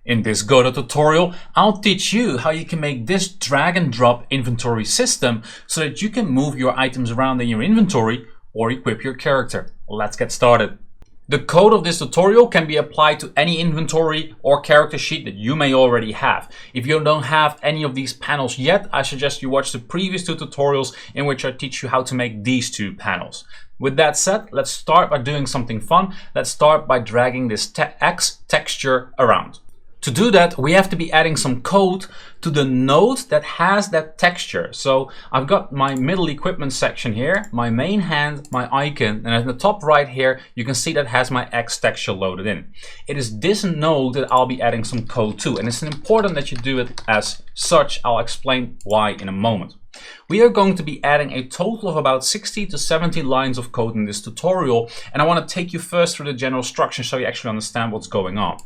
In this Godot tutorial, I'll teach you how you can make this drag and drop inventory system so that you can move your items around in your inventory or equip your character. Let's get started. The code of this tutorial can be applied to any inventory or character sheet that you may already have. If you don't have any of these panels yet, I suggest you watch the previous two tutorials in which I teach you how to make these two panels. With that said, let's start by doing something fun. Let's start by dragging this X texture around. To do that, we have to be adding some code to the node that has that texture. So I've got my middle equipment section here, my main hand, my icon, and at the top right here, you can see that has my X texture loaded in. It is this node that I'll be adding some code to, and it's important that you do it as such. I'll explain why in a moment. We are going to be adding a total of about 60 to 70 lines of code in this tutorial, and I want to take you first through the general structure so you actually understand what's going on.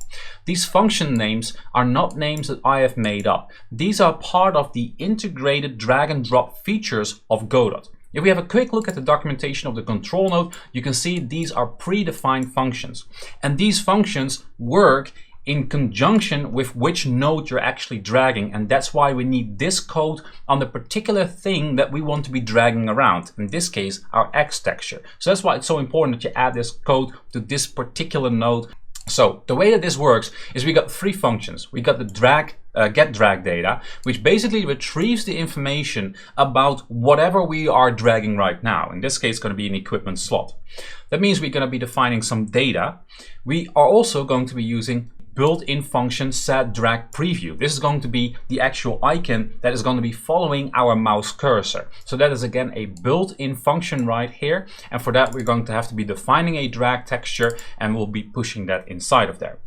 These function names are not names that I have made up. These are part of the integrated drag and drop features of Godot. If we have a quick look at the documentation of the control node, you can see these are predefined functions, and these functions work in conjunction with which node you're actually dragging, and that's why we need this code on the particular thing that we want to be dragging around, in this case our X texture. So that's why it's so important that you add this code to this particular node. So the way that this works is we got three functions. We got the get drag data, which basically retrieves the information about whatever we are dragging right now. In this case, it's going to be an equipment slot. That means we're going to be defining some data. We are also going to be using built-in function set drag preview. This is going to be the actual icon that is going to be following our mouse cursor. So that is again a built-in function right here, and for that we're going to have to be defining a drag texture, and we'll be pushing that inside of there.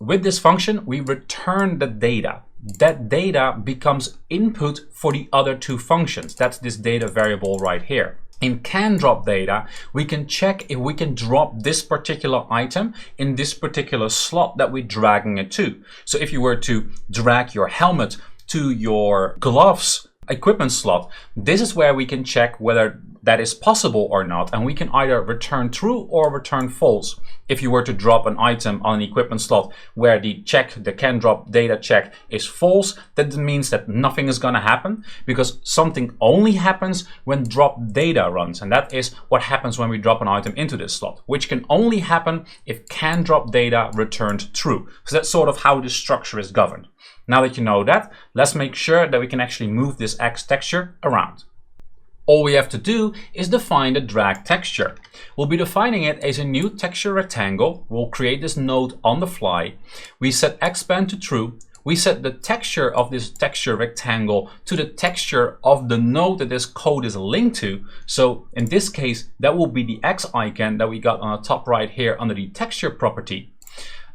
With this function we return the data. That data becomes input for the other two functions. That's this data variable right here. In can drop data, we can check if we can drop this particular item in this particular slot that we're dragging it to. So if you were to drag your helmet to your gloves equipment slot, this is where we can check whether that is possible or not, and we can either return true or return false. If you were to drop an item on an equipment slot where the can drop data check is false, that means that nothing is going to happen, because something only happens when drop data runs, and that is what happens when we drop an item into this slot, which can only happen if can drop data returned true. So that's sort of how this structure is governed. Now that you know that, let's make sure that we can actually move this X texture around. All we have to do is define the drag texture. We'll be defining it as a new texture rectangle. We'll create this node on the fly. We set expand to true. We set the texture of this texture rectangle to the texture of the node that this code is linked to. So in this case, that will be the X icon that we got on the top right here under the texture property.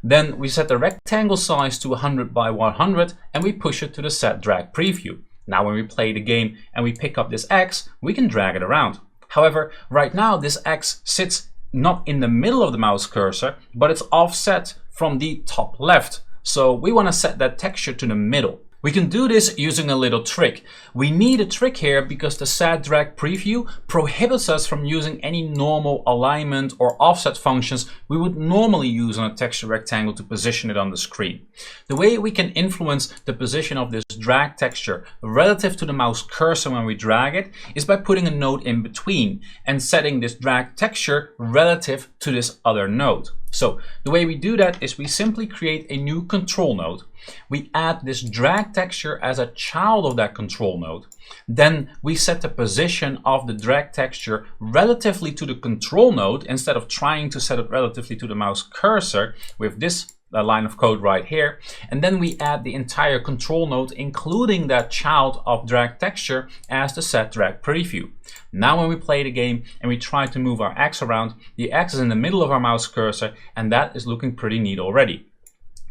Then we set the rectangle size to 100 by 100 and we push it to the set drag preview. Now when we play the game and we pick up this X, we can drag it around. However, right now this X sits not in the middle of the mouse cursor, but it's offset from the top left. So we want to set that texture to the middle. We can do this using a little trick. We need a trick here because the set drag preview prohibits us from using any normal alignment or offset functions we would normally use on a texture rectangle to position it on the screen. The way we can influence the position of this drag texture relative to the mouse cursor when we drag it is by putting a node in between and setting this drag texture relative to this other node. So the way we do that is we simply create a new control node. We add this drag texture as a child of that control node. Then we set the position of the drag texture relatively to the control node instead of trying to set it relatively to the mouse cursor with this line of code right here. And then we add the entire control node, including that child of drag texture, as the set drag preview. Now when we play the game and we try to move our X around, the X is in the middle of our mouse cursor, and that is looking pretty neat already.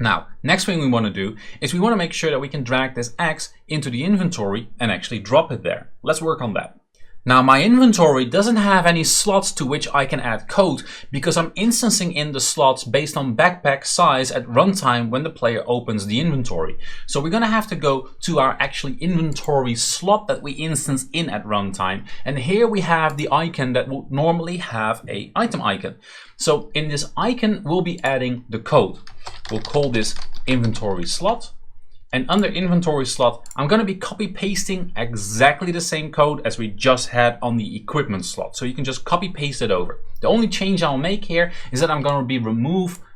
Now, next thing we want to do is we want to make sure that we can drag this X into the inventory and actually drop it there. Let's work on that. Now my inventory doesn't have any slots to which I can add code because I'm instancing in the slots based on backpack size at runtime when the player opens the inventory. So we're going to have to go to our actually inventory slot that we instance in at runtime, and here we have the icon that would normally have a item icon. So in this icon we'll be adding the code. We'll call this inventory slot. And under inventory slot, I'm going to be copy pasting exactly the same code as we just had on the equipment slot. So you can just copy paste it over. The only change I'll make here is that I'm going to be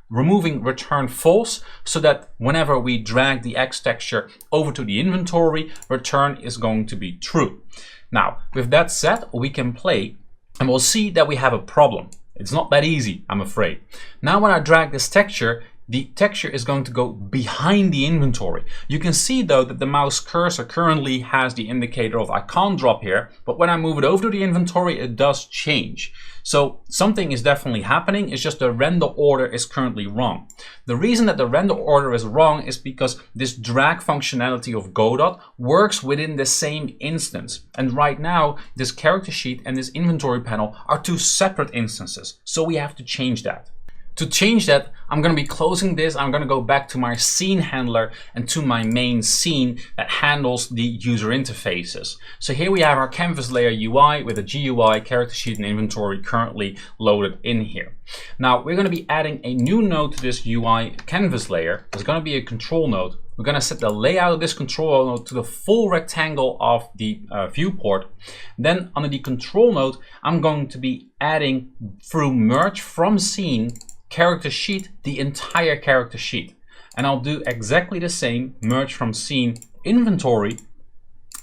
removing return false, so that whenever we drag the X texture over to the inventory, return is going to be true. Now, with that said, we can play and we'll see that we have a problem. It's not that easy, I'm afraid. Now when I drag this texture, the texture is going to go behind the inventory. You can see though that the mouse cursor currently has the indicator of I can't drop here, but when I move it over to the inventory, it does change. So something is definitely happening, it's just the render order is currently wrong. The reason that the render order is wrong is because this drag functionality of Godot works within the same instance. And right now, this character sheet and this inventory panel are two separate instances. So we have to change that. To change that, I'm going to be closing this. I'm going to go back to my scene handler and to my main scene that handles the user interfaces. So here we have our canvas layer UI with a GUI, character sheet and inventory currently loaded in here. Now we're going to be adding a new node to this UI canvas layer. It's going to be a control node. We're going to set the layout of this control node to the full rectangle of the viewport. Then under the control node, I'm going to be adding through merge from scene character sheet, the entire character sheet. And I'll do exactly the same, merge from scene inventory,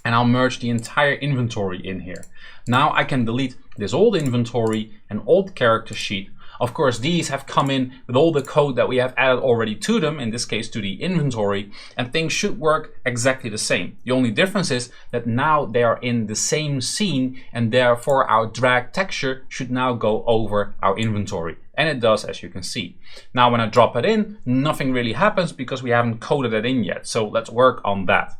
and I'll merge the entire inventory in here. Now I can delete this old inventory and old character sheet. Of course, these have come in with all the code that we have added already to them, in this case to the inventory, and things should work exactly the same. The only difference is that now they are in the same scene, and therefore our drag texture should now go over our inventory. And it does, as you can see. Now when I drop it in, nothing really happens because we haven't coded it in yet. So let's work on that.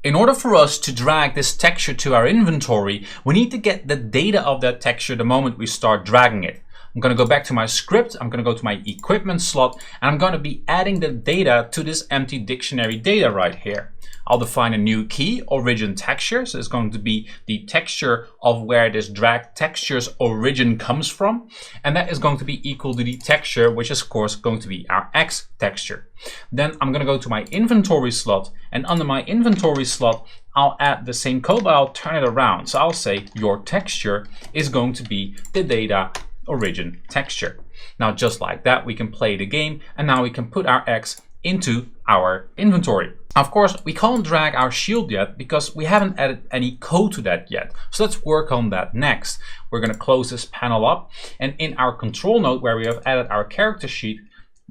In order for us to drag this texture to our inventory, we need to get the data of that texture the moment we start dragging it. I'm going to go back to my script, I'm going to go to my equipment slot, and I'm going to be adding the data to this empty dictionary data right here. I'll define a new key, origin texture, so it's going to be the texture of where this drag texture's origin comes from, and that is going to be equal to the texture, which is of course going to be our X texture. Then I'm going to go to my inventory slot, and under my inventory slot, I'll add the same code, but I'll turn it around. So I'll say your texture is going to be the data origin texture. Now just like that, we can play the game, and now we can put our X into our inventory. Of course, we can't drag our shield yet because we haven't added any code to that yet. So let's work on that next. We're going to close this panel up, and in our control node where we have added our character sheet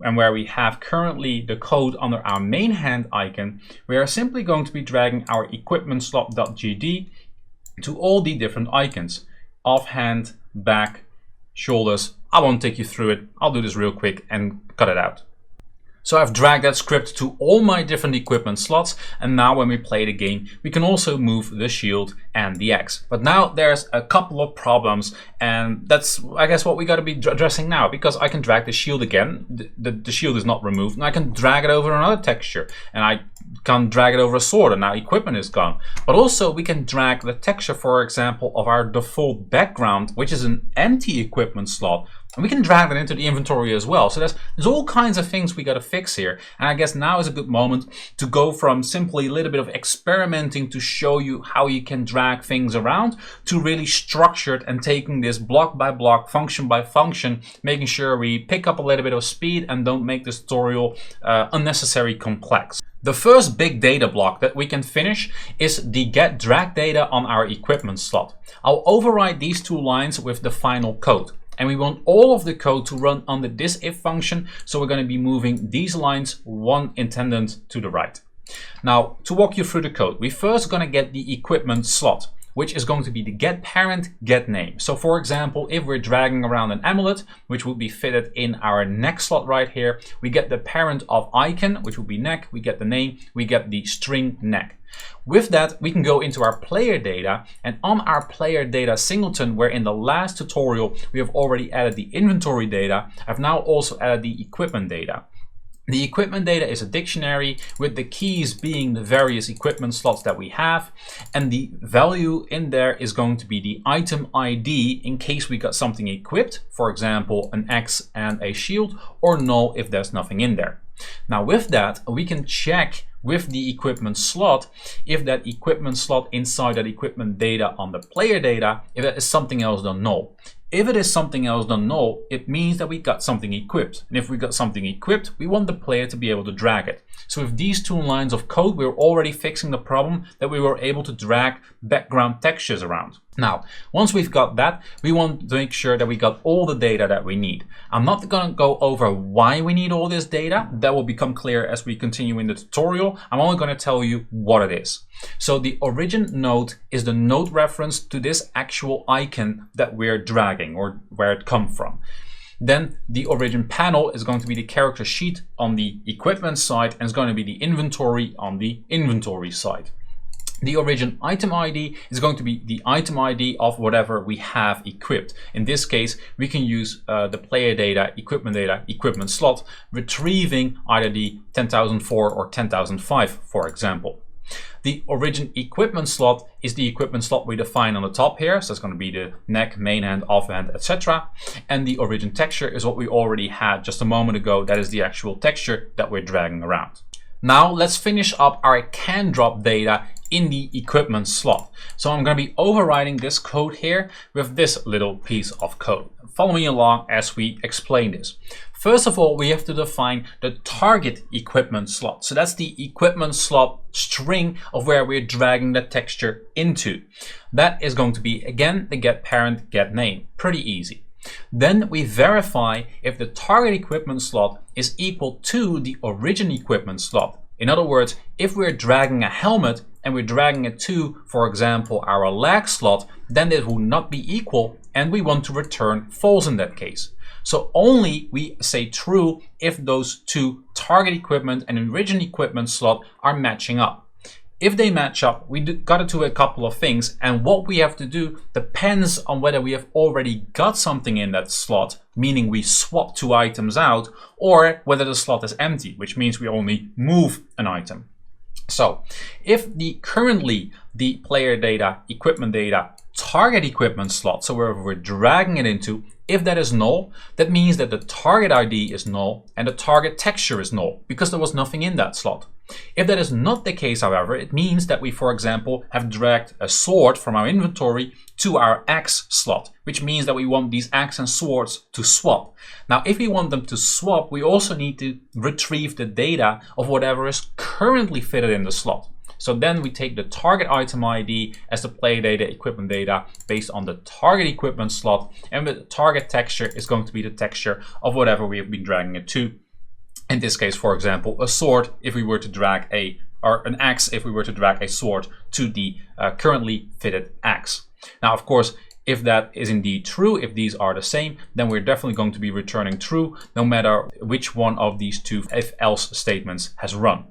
and where we have currently the code under our main hand icon, we are simply going to be dragging our equipment slot.gd to all the different icons: offhand, back, shoulders. I won't take you through it. I'll do this real quick and cut it out. So I've dragged that script to all my different equipment slots, and now when we play the game, we can also move the shield and the X. But now there's a couple of problems, and that's, I guess, what we got to be addressing now, because I can drag the shield again. The shield is not removed, and I can drag it over another texture, and I can drag it over a sword, and now equipment is gone. But also we can drag the texture, for example, of our default background, which is an empty equipment slot, and we can drag that into the inventory as well. So there's all kinds of things we got to fix here. And I guess now is a good moment to go from simply a little bit of experimenting to show you how you can drag things around, to really structured and taking this block by block, function by function, making sure we pick up a little bit of speed and don't make this tutorial unnecessarily complex. The first big data block that we can finish is the get drag data on our equipment slot. I'll override these two lines with the final code. And we want all of the code to run under this if function, so we're going to be moving these lines one independent to the right. Now, to walk you through the code, we first going to get the equipment slot, which is going to be the get parent, get name. So for example, if we're dragging around an amulet, which will be fitted in our neck slot right here, we get the parent of icon, which will be neck, we get the name, we get the string neck. With that, we can go into our player data, and on our player data singleton, where in the last tutorial we have already added the inventory data, I've now also added the equipment data. The equipment data is a dictionary with the keys being the various equipment slots that we have, and the value in there is going to be the item ID in case we got something equipped, for example an X and a shield, or null if there's nothing in there. Now with that, we can check with the equipment slot if that equipment slot inside that equipment data on the player data, if that is something else than null. If it is something else than null, it means that we got something equipped. And if we got something equipped, we want the player to be able to drag it. So with these 2 lines of code, we're already fixing the problem that we were able to drag background textures around. Now, once we've got that, we want to make sure that we got all the data that we need. I'm not going to go over why we need all this data. That will become clear as we continue in the tutorial. I'm only going to tell you what it is. So the origin node is the node reference to this actual icon that we're dragging, or where it comes from. Then the origin panel is going to be the character sheet on the equipment side, and it's going to be the inventory on the inventory side. The origin item ID is going to be the item ID of whatever we have equipped. In this case, we can use the player data, equipment slot, retrieving either the 10,004 or 10,005, for example. The origin equipment slot is the equipment slot we define on the top here. So it's going to be the neck, main hand, offhand, etc. And the origin texture is what we already had just a moment ago. That is the actual texture that we're dragging around. Now let's finish up our can drop data in the equipment slot. So I'm going to be overriding this code here with this little piece of code. Follow me along as we explain this. First of all, we have to define the target equipment slot. So that's the equipment slot string of where we're dragging the texture into. That is going to be, again, the get parent, get name. Pretty easy. Then we verify if the target equipment slot is equal to the origin equipment slot. In other words, if we're dragging a helmet and we're dragging it to, for example, our leg slot, then it will not be equal, and we want to return false in that case. So only we say true if those 2 target equipment and origin equipment slot are matching up. If they match up, we got to do a couple of things, and what we have to do depends on whether we have already got something in that slot, meaning we swap 2 items out, or whether the slot is empty, which means we only move an item. So if currently the player data, equipment data, target equipment slot, so wherever we're dragging it into, if that is null, that means that the target ID is null and the target texture is null, because there was nothing in that slot. If that is not the case, however, it means that we, for example, have dragged a sword from our inventory to our axe slot, which means that we want these axe and swords to swap. Now, if we want them to swap, we also need to retrieve the data of whatever is currently fitted in the slot. So then we take the target item ID as the player data, equipment data based on the target equipment slot, and the target texture is going to be the texture of whatever we have been dragging it to. In this case, for example, a sword if we were to drag an axe if we were to drag a sword to the currently fitted axe. Now, of course, if that is indeed true, if these are the same, then we're definitely going to be returning true no matter which one of these 2 if-else statements has run.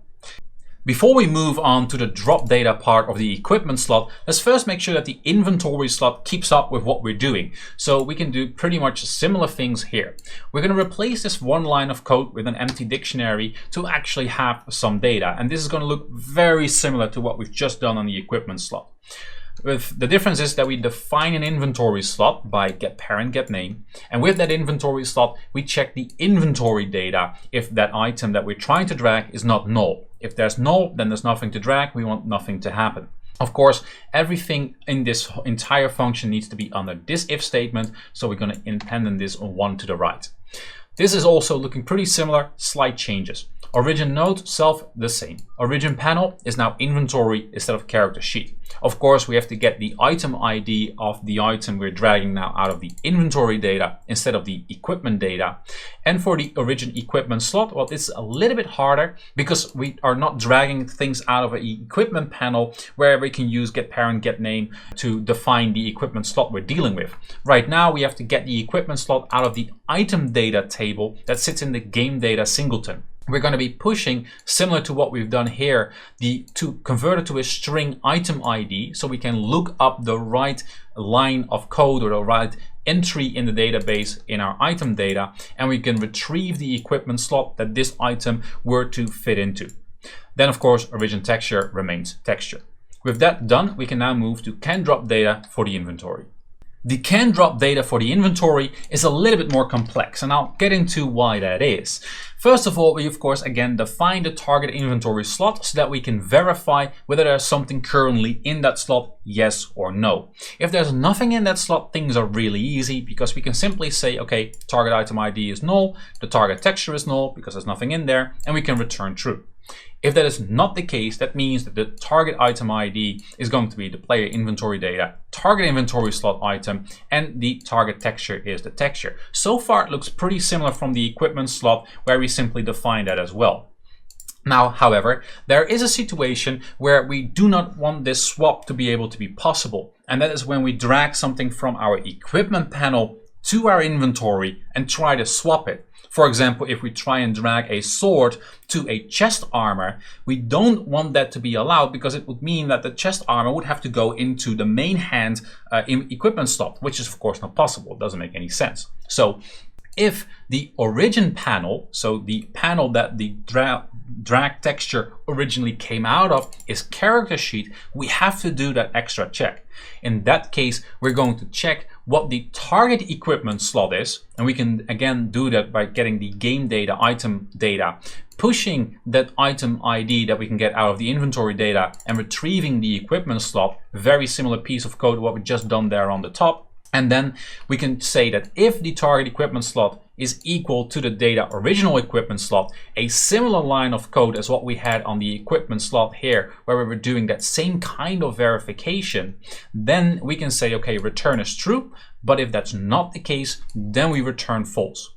Before we move on to the drop data part of the equipment slot, let's first make sure that the inventory slot keeps up with what we're doing. So we can do pretty much similar things here. We're going to replace this 1 line of code with an empty dictionary to actually have some data. And this is going to look very similar to what we've just done on the equipment slot. With the difference is that we define an inventory slot by get parent, get name, and with that inventory slot we check the inventory data if that item that we're trying to drag is not null. If there's null, then there's nothing to drag, we want nothing to happen. Of course, everything in this entire function needs to be under this if statement, so we're going to independent this on 1 to the right. This is also looking pretty similar, slight changes. Origin node, self, the same. Origin panel is now inventory instead of character sheet. Of course, we have to get the item ID of the item we're dragging now out of the inventory data instead of the equipment data. And for the origin equipment slot, well, it's a little bit harder because we are not dragging things out of an equipment panel where we can use get parent, get name to define the equipment slot we're dealing with. Right now, we have to get the equipment slot out of the item data table that sits in the game data singleton. We're going to be pushing, similar to what we've done here, to convert it to a string item ID, so we can look up the right line of code or the right entry in the database in our item data, and we can retrieve the equipment slot that this item were to fit into. Then, of course, origin texture remains texture. With that done, we can now move to can drop data for the inventory. The can drop data for the inventory is a little bit more complex, and I'll get into why that is. First of all, we of course again define the target inventory slot so that we can verify whether there's something currently in that slot, yes or no. If there's nothing in that slot, things are really easy because we can simply say, okay, target item ID is null, the target texture is null because there's nothing in there, and we can return true. If that is not the case, that means that the target item ID is going to be the player inventory data, target inventory slot item, and the target texture is the texture. So far it looks pretty similar from the equipment slot where we simply define that as well. Now, however, there is a situation where we do not want this swap to be able to be possible, and that is when we drag something from our equipment panel to our inventory and try to swap it. For example, if we try and drag a sword to a chest armor, we don't want that to be allowed because it would mean that the chest armor would have to go into the main hand equipment slot, which is of course not possible. It doesn't make any sense. So if the origin panel, so the panel that the drag texture originally came out of, is character sheet, we have to do that extra check. In that case, we're going to check what the target equipment slot is, and we can again do that by getting the game data, item data, pushing that item ID that we can get out of the inventory data and retrieving the equipment slot. Very similar piece of code to what we just done there on the top. And then we can say that if the target equipment slot is equal to the data original equipment slot, a similar line of code as what we had on the equipment slot here, where we were doing that same kind of verification, then we can say, okay, return is true. But if that's not the case, then we return false.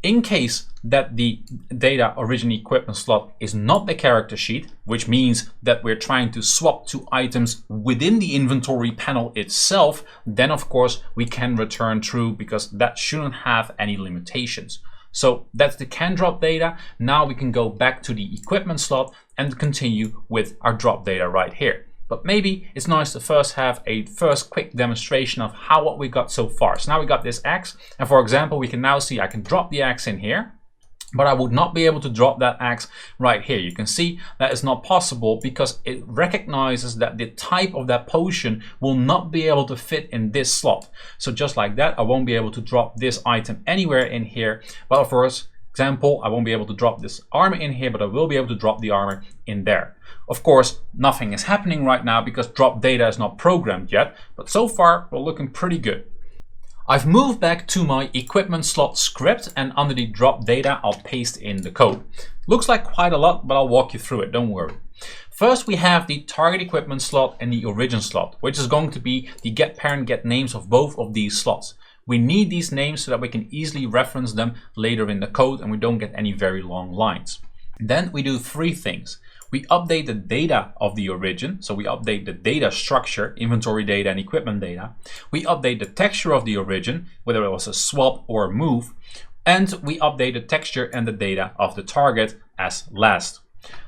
In case that the data origin equipment slot is not the character sheet, which means that we're trying to swap two items within the inventory panel itself, then of course we can return true because that shouldn't have any limitations. So that's the can drop data. Now we can go back to the equipment slot and continue with our drop data right here. But maybe it's nice to first have a quick demonstration of what we got so far. So now we got this X, and for example, we can now see I can drop the X in here, but I would not be able to drop that X right here. You can see that is not possible because it recognizes that the type of that potion will not be able to fit in this slot. So just like that, I won't be able to drop this item anywhere in here. But for example, I won't be able to drop this armor in here, but I will be able to drop the armor in there. Of course, nothing is happening right now because drop data is not programmed yet, but so far we're looking pretty good. I've moved back to my equipment slot script, and under the drop data, I'll paste in the code. Looks like quite a lot, but I'll walk you through it, don't worry. First, we have the target equipment slot and the origin slot, which is going to be the get parent get names of both of these slots. We need these names so that we can easily reference them later in the code and we don't get any very long lines. Then we do three things. We update the data of the origin, so we update the data structure, inventory data and equipment data. We update the texture of the origin, whether it was a swap or a move, and we update the texture and the data of the target as last.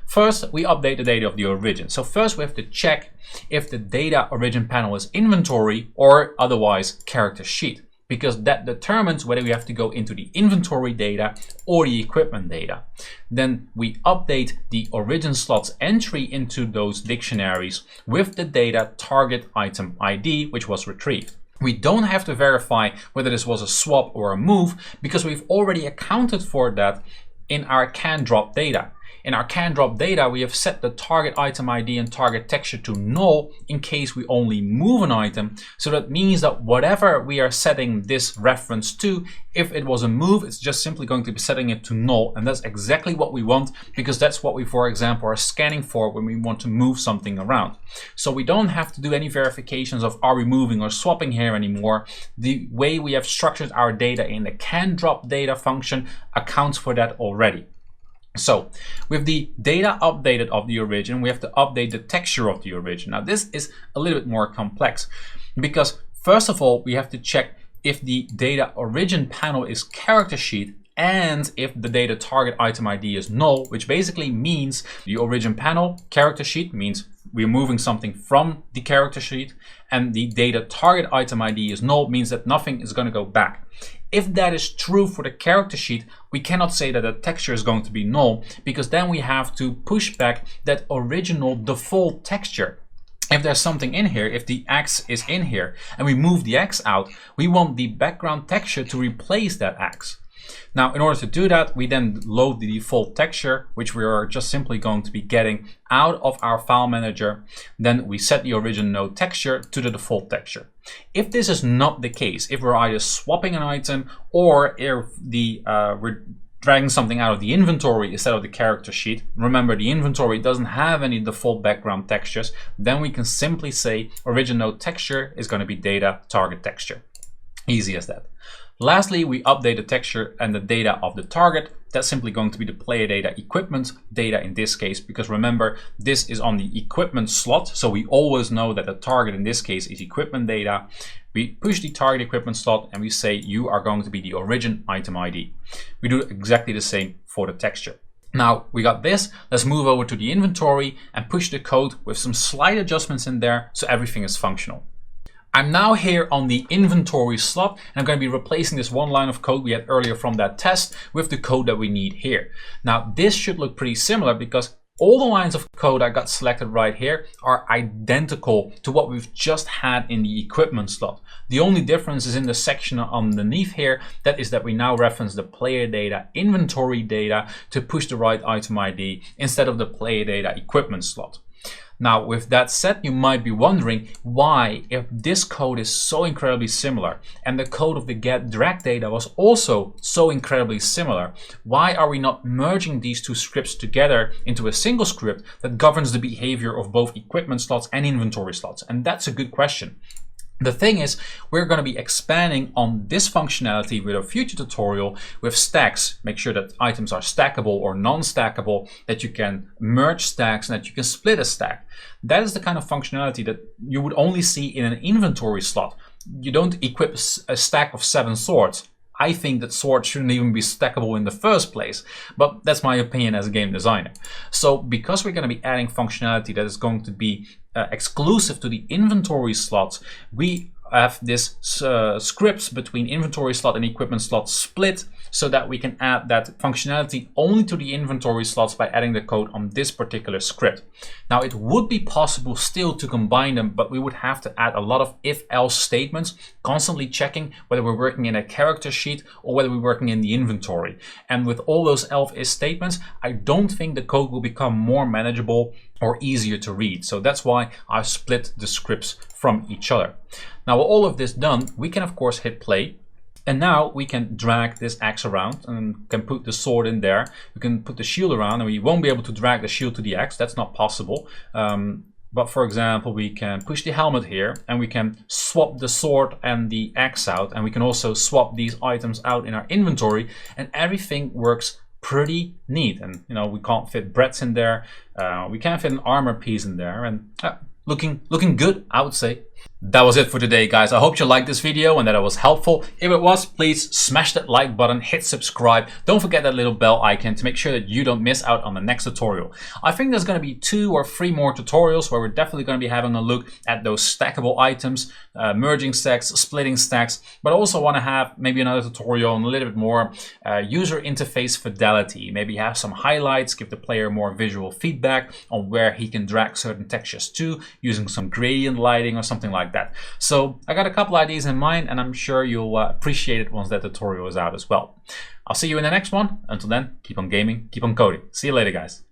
First, we update the data of the origin. So first we have to check if the data origin panel is inventory or otherwise character sheet, because that determines whether we have to go into the inventory data or the equipment data. Then we update the origin slot's entry into those dictionaries with the data target item ID, which was retrieved. We don't have to verify whether this was a swap or a move because we've already accounted for that in our can drop data. In our can drop data, we have set the target item ID and target texture to null in case we only move an item. So that means that whatever we are setting this reference to, if it was a move, it's just simply going to be setting it to null. And that's exactly what we want because that's what we, for example, are scanning for when we want to move something around. So we don't have to do any verifications of are we moving or swapping here anymore. The way we have structured our data in the can drop data function accounts for that already. So with the data updated of the origin, we have to update the texture of the origin. Now this is a little bit more complex because first of all, we have to check if the data origin panel is character sheet and if the data target item ID is null, which basically means the origin panel character sheet means we're moving something from the character sheet, and the data target item ID is null means that nothing is going to go back. If that is true for the character sheet, we cannot say that the texture is going to be null because then we have to push back that original default texture. if there's something in here, if the X is in here and we move the X out, we want the background texture to replace that X. Now, in order to do that, we then load the default texture, which we are just simply going to be getting out of our file manager. Then we set the origin node texture to the default texture. If this is not the case, if we're either swapping an item or if we're dragging something out of the inventory instead of the character sheet, remember the inventory doesn't have any default background textures, then we can simply say origin node texture is going to be data target texture. Easy as that. Lastly, we update the texture and the data of the target. That's simply going to be the player data equipment data in this case, because remember, this is on the equipment slot. So we always know that the target in this case is equipment data. We push the target equipment slot and we say you are going to be the origin item ID. We do exactly the same for the texture. Now we got this, let's move over to the inventory and push the code with some slight adjustments in there so everything is functional. I'm now here on the inventory slot and I'm going to be replacing this one line of code we had earlier from that test with the code that we need here. Now this should look pretty similar because all the lines of code I got selected right here are identical to what we've just had in the equipment slot. The only difference is in the section underneath here, that is that we now reference the player data inventory data to push the right item ID instead of the player data equipment slot. Now, with that said, you might be wondering why, if this code is so incredibly similar and the code of the get drag data was also so incredibly similar, why are we not merging these two scripts together into a single script that governs the behavior of both equipment slots and inventory slots? And that's a good question. The thing is, we're going to be expanding on this functionality with a future tutorial with stacks. Make sure that items are stackable or non-stackable, that you can merge stacks and that you can split a stack. That is the kind of functionality that you would only see in an inventory slot. You don't equip a stack of 7 swords. I think that swords shouldn't even be stackable in the first place, but that's my opinion as a game designer. So because we're going to be adding functionality that is going to be exclusive to the inventory slots, we have this scripts between inventory slot and equipment slot split so that we can add that functionality only to the inventory slots by adding the code on this particular script. Now it would be possible still to combine them, but we would have to add a lot of if-else statements, constantly checking whether we're working in a character sheet or whether we're working in the inventory. And with all those else-if statements, I don't think the code will become more manageable or easier to read. So that's why I split the scripts from each other. Now with all of this done, we can of course hit play. And now we can drag this axe around and can put the sword in there. We can put the shield around and we won't be able to drag the shield to the axe. That's not possible. But for example, we can push the helmet here and we can swap the sword and the axe out. And we can also swap these items out in our inventory and everything works pretty neat. And you know, we can't fit breaths in there. We can't fit an armor piece in there, and looking good, I would say. That was it for today, guys. I hope you liked this video and that it was helpful. If it was, please smash that like button, hit subscribe. Don't forget that little bell icon to make sure that you don't miss out on the next tutorial. I think there's going to be 2 or 3 more tutorials where we're definitely going to be having a look at those stackable items, merging stacks, splitting stacks, but I also want to have maybe another tutorial on a little bit more user interface fidelity. Maybe have some highlights, give the player more visual feedback on where he can drag certain textures to, using some gradient lighting or something like that. So I got a couple ideas in mind and I'm sure you'll appreciate it once that tutorial is out as well. I'll see you in the next one. Until then, keep on gaming, keep on coding. See you later, guys.